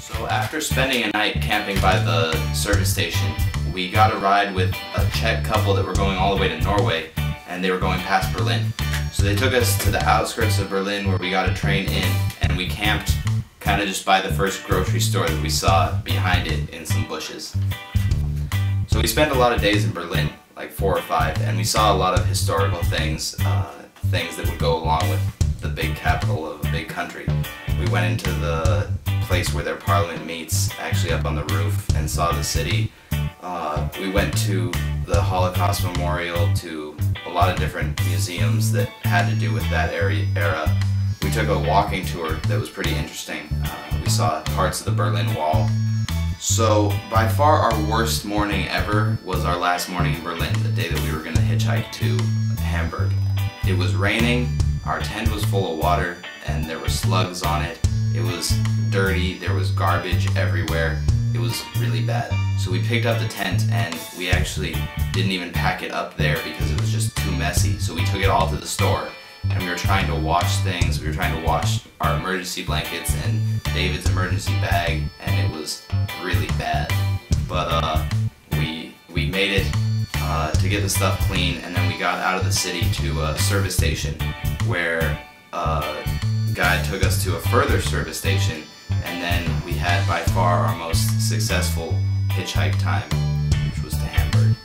So after spending a night camping by the service station, we got a ride with a Czech couple that were going all the way to Norway, and they were going past Berlin. So they took us to the outskirts of Berlin where we got a train in, and we camped kind of just by the first grocery store that we saw behind it in some bushes. So we spent a lot of days in Berlin, like 4 or 5, and we saw a lot of historical things, things that would go along with the big capital of a big country. We went into the place where their parliament meets, actually up on the roof, and saw the city. We went to the Holocaust Memorial, to a lot of different museums that had to do with that era. We took a walking tour that was pretty interesting. We saw parts of the Berlin Wall. So by far our worst morning ever was our last morning in Berlin, the day that we were going to hitchhike to Hamburg. It was raining, our tent was full of water, and there were slugs on it. It was dirty, there was garbage everywhere. It was really bad. So we picked up the tent, and we actually didn't even pack it up there because it was just too messy. So we took it all to the store, and we were trying to wash things. We were trying to wash our emergency blankets and David's emergency bag, and it was really bad. But we made it to get the stuff clean, and then we got out of the city to a service station where a guide took us to a further service station, and then we had by far our most successful hitchhike time, which was to Hamburg.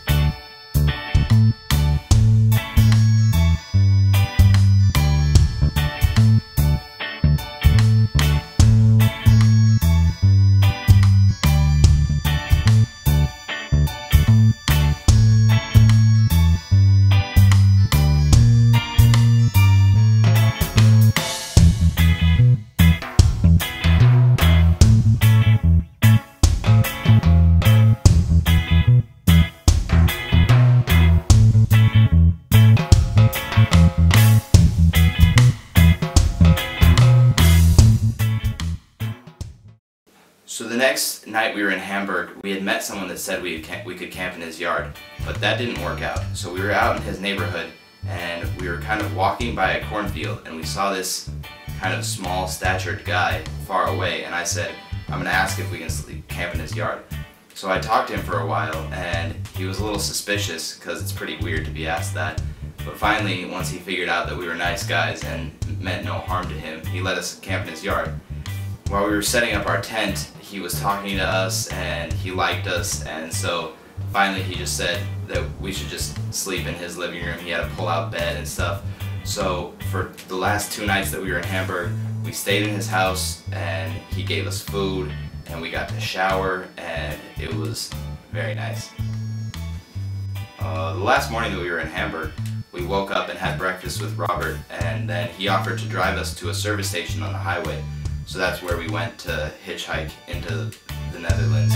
So the next night we were in Hamburg, we had met someone that said we could camp in his yard, but that didn't work out. So we were out in his neighborhood, and we were kind of walking by a cornfield, and we saw this kind of small statured guy far away, and I said, I'm going to ask if we can camp in his yard. So I talked to him for a while, and he was a little suspicious because it's pretty weird to be asked that. But finally, once he figured out that we were nice guys and meant no harm to him, he let us camp in his yard. While we were setting up our tent, he was talking to us and he liked us, and so finally he just said that we should just sleep in his living room. He had a pull-out bed and stuff. So for the last 2 nights that we were in Hamburg, we stayed in his house, and he gave us food, and we got to shower, and it was very nice. The last morning that we were in Hamburg, we woke up and had breakfast with Robert, and then he offered to drive us to a service station on the highway. So that's where we went to hitchhike into the Netherlands.